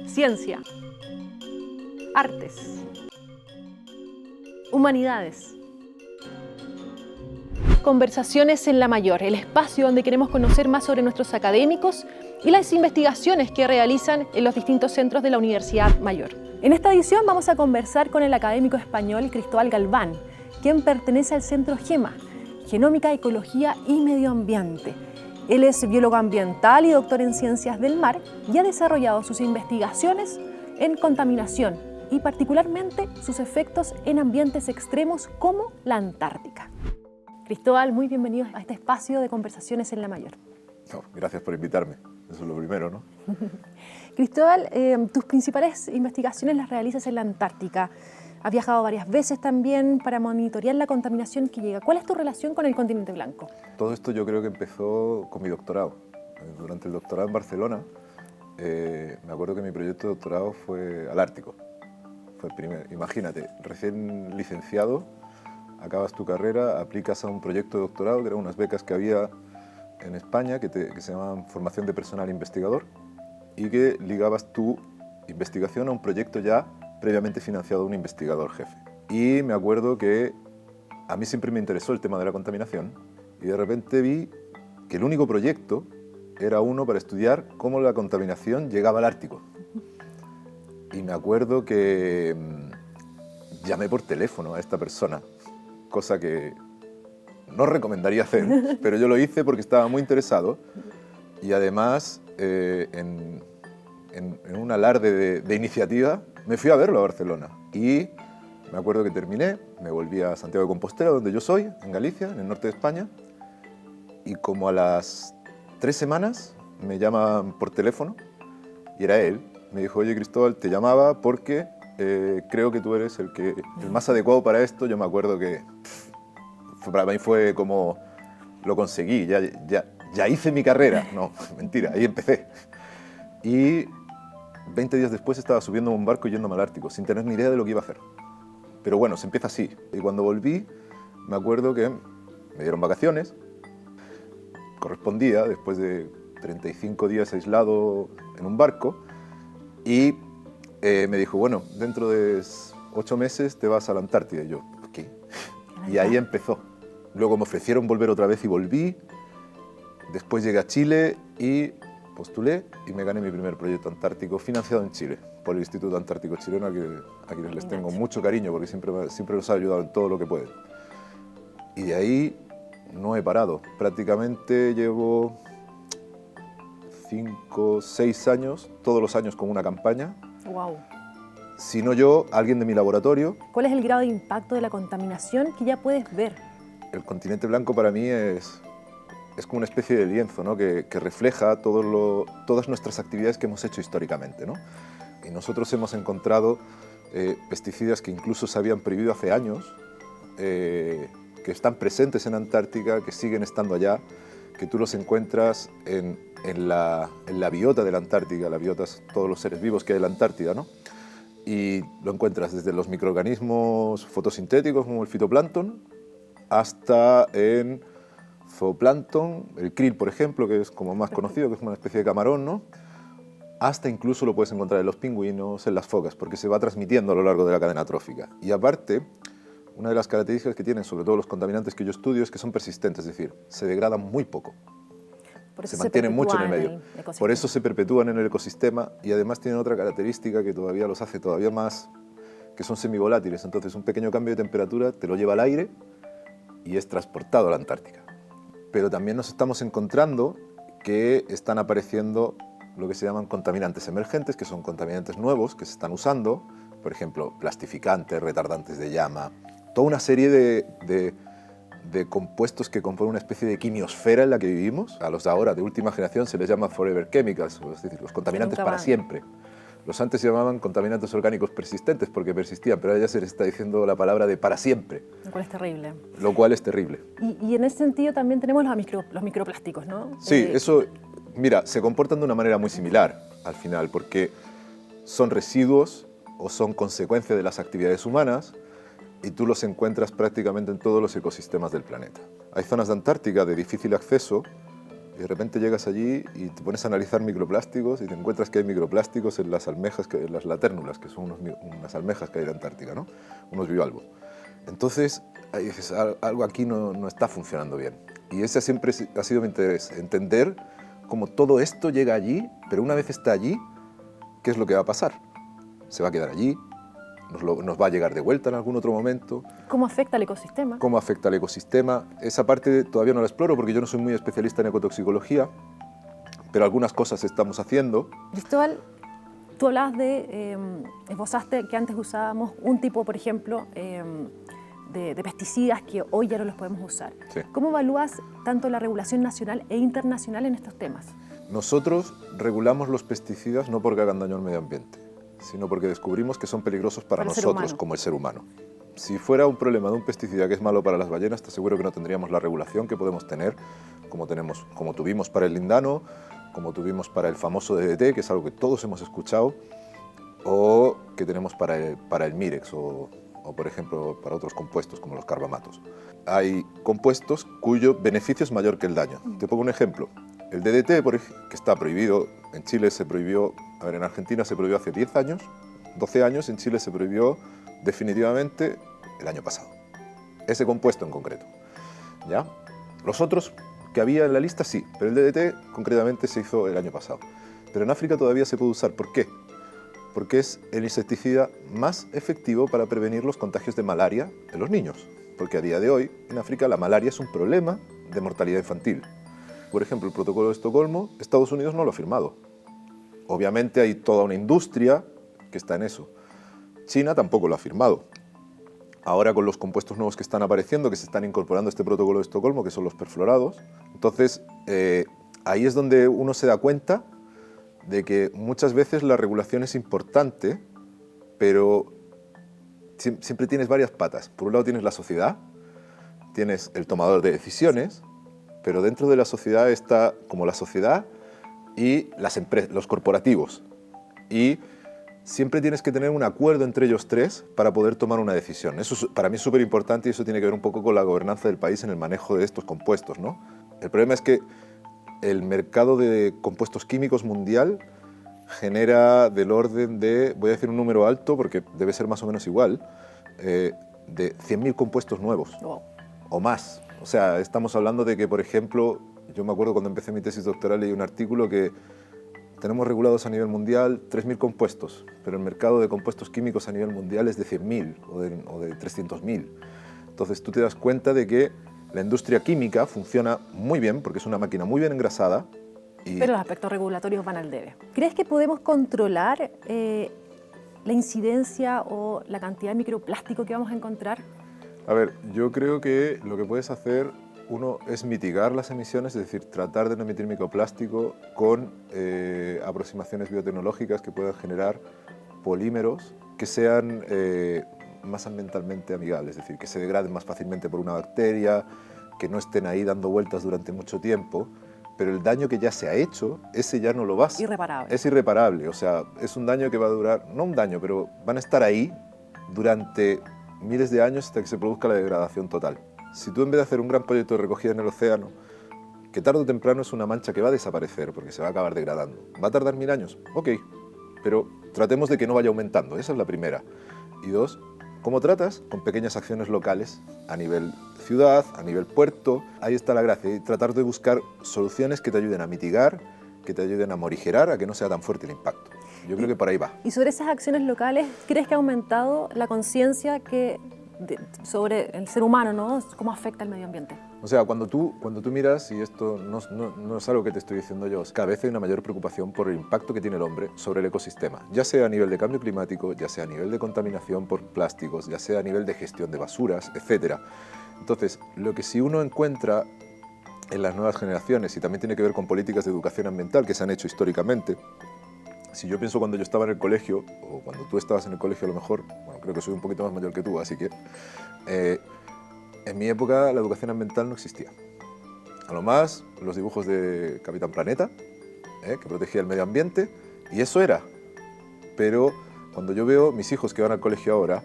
Ciencia, artes, humanidades. Conversaciones en La Mayor, el espacio donde queremos conocer más sobre nuestros académicos y las investigaciones que realizan en los distintos centros de la Universidad Mayor. En esta edición vamos a conversar con el académico español Cristóbal Galván, quien pertenece al Centro GEMA, Genómica, Ecología y Medio Ambiente. Él es biólogo ambiental y doctor en Ciencias del Mar y ha desarrollado sus investigaciones en contaminación y particularmente sus efectos en ambientes extremos como la Antártica. Cristóbal, muy bienvenido a este espacio de conversaciones en La Mayor. No, gracias por invitarme, eso es lo primero, ¿no? Cristóbal, tus principales investigaciones las realizas en la Antártica. Has viajado varias veces también para monitorear la contaminación que llega. ¿Cuál es tu relación con el continente blanco? Todo esto yo creo que empezó con mi doctorado. Durante el doctorado en Barcelona, me acuerdo que mi proyecto de doctorado fue al Ártico. Fue el primero. Imagínate, recién licenciado, acabas tu carrera, aplicas a un proyecto de doctorado, que eran unas becas que había en España que se llamaban Formación de Personal Investigador, y que ligabas tu investigación a un proyecto ya previamente financiado de un investigador jefe. Y me acuerdo que a mí siempre me interesó el tema de la contaminación y de repente vi que el único proyecto era uno para estudiar cómo la contaminación llegaba al Ártico. Y me acuerdo que llamé por teléfono a esta persona, cosa que no recomendaría hacer, pero yo lo hice porque estaba muy interesado y además en un alarde de iniciativa me fui a verlo a Barcelona y me acuerdo que terminé, me volví a Santiago de Compostela, donde yo soy, en Galicia, en el norte de España, y como a las 3 semanas me llaman por teléfono y era él. Me dijo, oye Cristóbal, te llamaba porque creo que tú eres el más adecuado para esto. Yo me acuerdo que para mí fue como lo conseguí, ya hice mi carrera. No, mentira, ahí empecé. Y 20 días después estaba subiendo a un barco y yéndome al Ártico, sin tener ni idea de lo que iba a hacer. Pero bueno, se empieza así. Y cuando volví, me acuerdo que me dieron vacaciones. Correspondía, después de 35 días aislado en un barco. Y me dijo, bueno, dentro de 8 meses te vas a la Antártida. Y yo, ¿qué? Y ahí empezó. Luego me ofrecieron volver otra vez y volví. Después llegué a Chile y postulé y me gané mi primer proyecto antártico financiado en Chile por el Instituto Antártico Chileno, a quienes les tengo mucho cariño porque siempre los ha ayudado en todo lo que pueden. Y de ahí no he parado. Prácticamente llevo 5, 6 años, todos los años con una campaña. Wow. Si no yo, alguien de mi laboratorio. ¿Cuál es el grado de impacto de la contaminación que ya puedes ver? El continente blanco para mí es como una especie de lienzo, ¿no? que refleja todas nuestras actividades que hemos hecho históricamente, ¿no? Y nosotros hemos encontrado pesticidas que incluso se habían prohibido hace años, que están presentes en Antártica, que siguen estando allá, que tú los encuentras en la biota de la Antártica. La biota es todos los seres vivos que hay en la Antártida, ¿no? Y lo encuentras desde los microorganismos fotosintéticos como el fitoplancton hasta en zooplancton, el krill, por ejemplo, que es como más conocido, que es una especie de camarón, ¿no? Hasta incluso lo puedes encontrar en los pingüinos, en las focas, porque se va transmitiendo a lo largo de la cadena trófica. Y aparte, una de las características que tienen, sobre todo los contaminantes que yo estudio, es que son persistentes, es decir, se degradan muy poco. Se mantienen mucho en el medio. Por eso se perpetúan en el ecosistema y además tienen otra característica que todavía los hace todavía más, que son semivolátiles. Entonces un pequeño cambio de temperatura te lo lleva al aire y es transportado a la Antártica. Pero también nos estamos encontrando que están apareciendo lo que se llaman contaminantes emergentes, que son contaminantes nuevos que se están usando, por ejemplo, plastificantes, retardantes de llama, toda una serie de compuestos que componen una especie de quimiosfera en la que vivimos. A los de ahora, de última generación, se les llama forever chemicals, es decir, los contaminantes para siempre. Los antes se llamaban contaminantes orgánicos persistentes porque persistían, pero ahora ya se les está diciendo la palabra de para siempre. Lo cual es terrible. Lo cual es terrible. Y en ese sentido también tenemos los microplásticos, ¿no? Sí, eso, mira, se comportan de una manera muy similar al final, porque son residuos o son consecuencia de las actividades humanas y tú los encuentras prácticamente en todos los ecosistemas del planeta. Hay zonas de Antártica de difícil acceso y de repente llegas allí y te pones a analizar microplásticos y te encuentras que hay microplásticos en las almejas, en las latérnulas, que son unas almejas que hay en la Antártica, ¿no? Unos bivalvos. Entonces, ahí dices, algo aquí no está funcionando bien. Y ese siempre ha sido mi interés, entender cómo todo esto llega allí, pero una vez está allí, ¿qué es lo que va a pasar? ¿Se va a quedar allí? ¿Nos va a llegar de vuelta en algún otro momento? ¿Cómo afecta al ecosistema? ¿Cómo afecta al ecosistema? Esa parte todavía no la exploro porque yo no soy muy especialista en ecotoxicología, pero algunas cosas estamos haciendo. Cristóbal, tú hablabas esbozaste que antes usábamos un tipo, por ejemplo, de pesticidas que hoy ya no los podemos usar. Sí. ¿Cómo evalúas tanto la regulación nacional e internacional en estos temas? Nosotros regulamos los pesticidas no porque hagan daño al medio ambiente, sino porque descubrimos que son peligrosos para nosotros como el ser humano. Si fuera un problema de un pesticida que es malo para las ballenas, te aseguro que no tendríamos la regulación que podemos tener, como tuvimos para el lindano, como tuvimos para el famoso DDT, que es algo que todos hemos escuchado, o que tenemos para el Mirex, o por ejemplo para otros compuestos como los carbamatos. Hay compuestos cuyo beneficio es mayor que el daño. Te pongo un ejemplo. El DDT, que está prohibido, en Chile se prohibió, en Argentina se prohibió hace 10 años, 12 años, en Chile se prohibió definitivamente el año pasado. Ese compuesto en concreto. ¿Ya? Los otros que había en la lista sí, pero el DDT concretamente se hizo el año pasado. Pero en África todavía se puede usar. ¿Por qué? Porque es el insecticida más efectivo para prevenir los contagios de malaria en los niños. Porque a día de hoy, en África, la malaria es un problema de mortalidad infantil. Por ejemplo, el protocolo de Estocolmo, Estados Unidos no lo ha firmado. Obviamente hay toda una industria que está en eso. China tampoco lo ha firmado. Ahora con los compuestos nuevos que están apareciendo, que se están incorporando a este protocolo de Estocolmo, que son los perfluorados, entonces ahí es donde uno se da cuenta de que muchas veces la regulación es importante, pero siempre tienes varias patas. Por un lado tienes la sociedad, tienes el tomador de decisiones, pero dentro de la sociedad está como la sociedad y las empresas, los corporativos. Y siempre tienes que tener un acuerdo entre ellos tres para poder tomar una decisión. Eso para mí es súper importante y eso tiene que ver un poco con la gobernanza del país en el manejo de estos compuestos, ¿no? El problema es que el mercado de compuestos químicos mundial genera del orden de, voy a decir un número alto porque debe ser más o menos igual, de 100.000 compuestos nuevos o más. O sea, estamos hablando de que, por ejemplo, yo me acuerdo cuando empecé mi tesis doctoral leí un artículo que tenemos regulados a nivel mundial 3.000 compuestos, pero el mercado de compuestos químicos a nivel mundial es de 100.000 o de 300.000. Entonces tú te das cuenta de que la industria química funciona muy bien porque es una máquina muy bien engrasada. Pero los aspectos regulatorios van al debe. ¿Crees que podemos controlar la incidencia o la cantidad de microplástico que vamos a encontrar? A ver, yo creo que lo que puedes hacer, uno, es mitigar las emisiones, es decir, tratar de no emitir microplástico con aproximaciones biotecnológicas que puedan generar polímeros que sean más ambientalmente amigables, es decir, que se degraden más fácilmente por una bacteria, que no estén ahí dando vueltas durante mucho tiempo, pero el daño que ya se ha hecho, ese ya no lo vas. Irreparable. Es irreparable, o sea, es un daño que va a durar, no un daño, pero van a estar ahí durante miles de años hasta que se produzca la degradación total. Si tú en vez de hacer un gran proyecto de recogida en el océano, que tarde o temprano es una mancha que va a desaparecer porque se va a acabar degradando, ¿va a tardar 1000 años? Ok, pero tratemos de que no vaya aumentando, esa es la primera. Y dos, ¿cómo tratas? Con pequeñas acciones locales a nivel ciudad, a nivel puerto, ahí está la gracia, y tratar de buscar soluciones que te ayuden a mitigar, que te ayuden a morigerar, a que no sea tan fuerte el impacto. Yo creo que por ahí va. Y sobre esas acciones locales, ¿crees que ha aumentado la conciencia sobre el ser humano, ¿no? ¿Cómo afecta al medio ambiente? O sea, cuando tú miras, y esto no es algo que te estoy diciendo yo, cada vez hay una mayor preocupación por el impacto que tiene el hombre sobre el ecosistema, ya sea a nivel de cambio climático, ya sea a nivel de contaminación por plásticos, ya sea a nivel de gestión de basuras, etc. Entonces, lo que si uno encuentra en las nuevas generaciones, y también tiene que ver con políticas de educación ambiental que se han hecho históricamente, si yo pienso cuando yo estaba en el colegio, o cuando tú estabas en el colegio a lo mejor, bueno, creo que soy un poquito más mayor que tú, así que en mi época la educación ambiental no existía. A lo más, los dibujos de Capitán Planeta, que protegía el medio ambiente, y eso era. Pero cuando yo veo mis hijos que van al colegio ahora,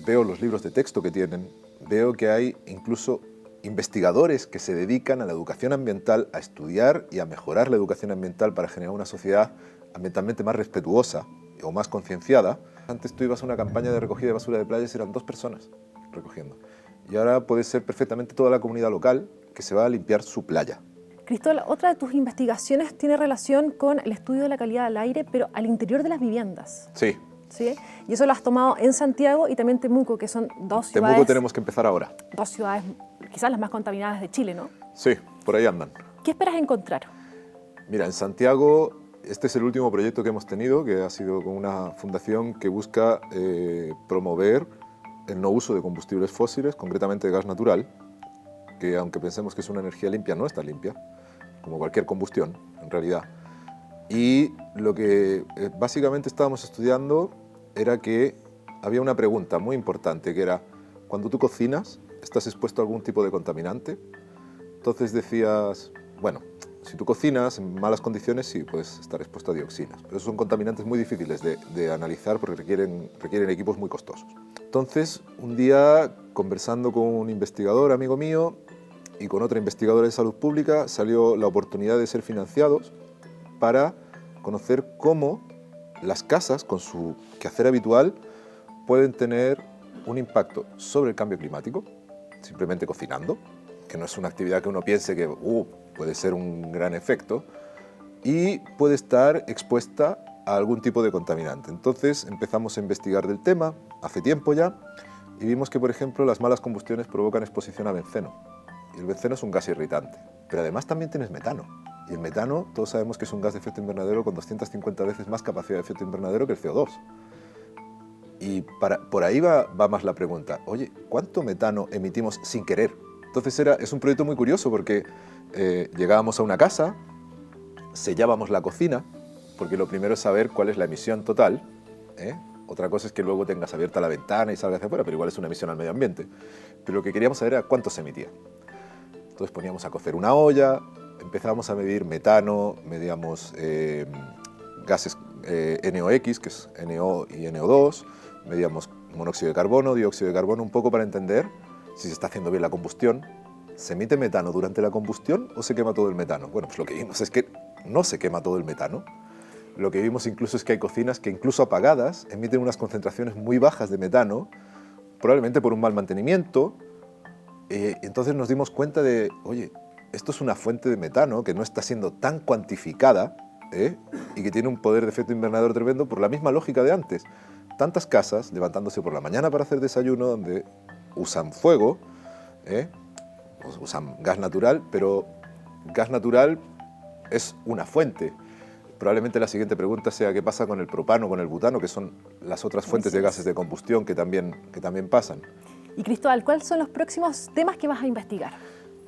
veo los libros de texto que tienen, veo que hay incluso investigadores que se dedican a la educación ambiental, a estudiar y a mejorar la educación ambiental para generar una sociedad ambientalmente más respetuosa o más concienciada. Antes tú ibas a una campaña de recogida de basura de playas y eran 2 personas recogiendo. Y ahora puede ser perfectamente toda la comunidad local que se va a limpiar su playa. Cristóbal, otra de tus investigaciones tiene relación con el estudio de la calidad del aire, pero al interior de las viviendas. Sí. ¿Sí? Y eso lo has tomado en Santiago y también Temuco, que son 2 ciudades... Temuco tenemos que empezar ahora. 2 ciudades quizás las más contaminadas de Chile, ¿no? Sí, por ahí andan. ¿Qué esperas encontrar? Mira, en Santiago, este es el último proyecto que hemos tenido, que ha sido con una fundación que busca promover el no uso de combustibles fósiles, concretamente de gas natural, que aunque pensemos que es una energía limpia, no está limpia, como cualquier combustión, en realidad. Y lo que básicamente estábamos estudiando era que había una pregunta muy importante, que era, cuando tú cocinas, ¿estás expuesto a algún tipo de contaminante? Entonces decías, bueno, si tú cocinas en malas condiciones, sí, puedes estar expuesto a dioxinas, pero esos son contaminantes muy difíciles de analizar porque requieren equipos muy costosos. Entonces, un día, conversando con un investigador, amigo mío, y con otra investigadora de salud pública, salió la oportunidad de ser financiados para conocer cómo las casas, con su quehacer habitual, pueden tener un impacto sobre el cambio climático, simplemente cocinando, que no es una actividad que uno piense que puede ser un gran efecto, y puede estar expuesta a algún tipo de contaminante. Entonces empezamos a investigar del tema, hace tiempo ya, y vimos que, por ejemplo, las malas combustiones provocan exposición a benceno. Y el benceno es un gas irritante, pero además también tienes metano. Y el metano, todos sabemos que es un gas de efecto invernadero con 250 veces más capacidad de efecto invernadero que el CO2. Y por ahí va más la pregunta, oye, ¿cuánto metano emitimos sin querer? Entonces es un proyecto muy curioso porque llegábamos a una casa, sellábamos la cocina, porque lo primero es saber cuál es la emisión total, ¿eh? Otra cosa es que luego tengas abierta la ventana y salgas hacia afuera, pero igual es una emisión al medio ambiente. Pero lo que queríamos saber era cuánto se emitía. Entonces poníamos a cocer una olla, empezábamos a medir metano, medíamos gases NOx, que es NO y NO2, medíamos monóxido de carbono, dióxido de carbono, un poco para entender si se está haciendo bien la combustión. ¿Se emite metano durante la combustión o se quema todo el metano? Bueno, pues lo que vimos es que no se quema todo el metano. Lo que vimos incluso es que hay cocinas que incluso apagadas emiten unas concentraciones muy bajas de metano, probablemente por un mal mantenimiento. Entonces nos dimos cuenta de, oye, esto es una fuente de metano que no está siendo tan cuantificada y que tiene un poder de efecto invernadero tremendo por la misma lógica de antes. Tantas casas levantándose por la mañana para hacer desayuno donde usan fuego, usan gas natural, pero gas natural es una fuente. Probablemente la siguiente pregunta sea qué pasa con el propano, con el butano, que son las otras fuentes de gases de combustión que también pasan. Y Cristóbal, ¿cuáles son los próximos temas que vas a investigar?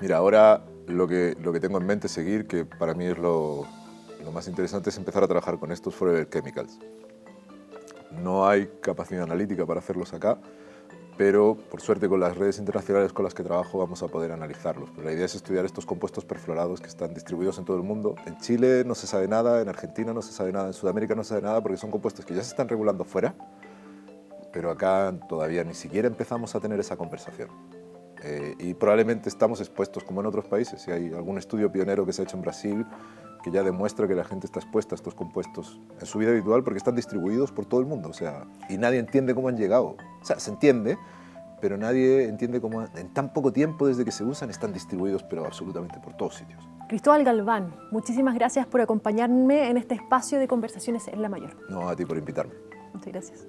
Mira, ahora lo que tengo en mente seguir, que para mí es lo más interesante, es empezar a trabajar con estos forever chemicals. No hay capacidad analítica para hacerlos acá, pero por suerte con las redes internacionales con las que trabajo vamos a poder analizarlos. Pero la idea es estudiar estos compuestos perfluorados que están distribuidos en todo el mundo. En Chile no se sabe nada, en Argentina no se sabe nada, en Sudamérica no se sabe nada porque son compuestos que ya se están regulando fuera, pero acá todavía ni siquiera empezamos a tener esa conversación. Y probablemente estamos expuestos como en otros países. Si hay algún estudio pionero que se ha hecho en Brasil que ya demuestra que la gente está expuesta a estos compuestos en su vida habitual porque están distribuidos por todo el mundo, o sea, y nadie entiende cómo han llegado. O sea, se entiende, pero nadie entiende cómo en tan poco tiempo desde que se usan están distribuidos, pero absolutamente por todos sitios. Cristóbal Galván, muchísimas gracias por acompañarme en este espacio de conversaciones en La Mayor. No, a ti por invitarme. Muchas gracias.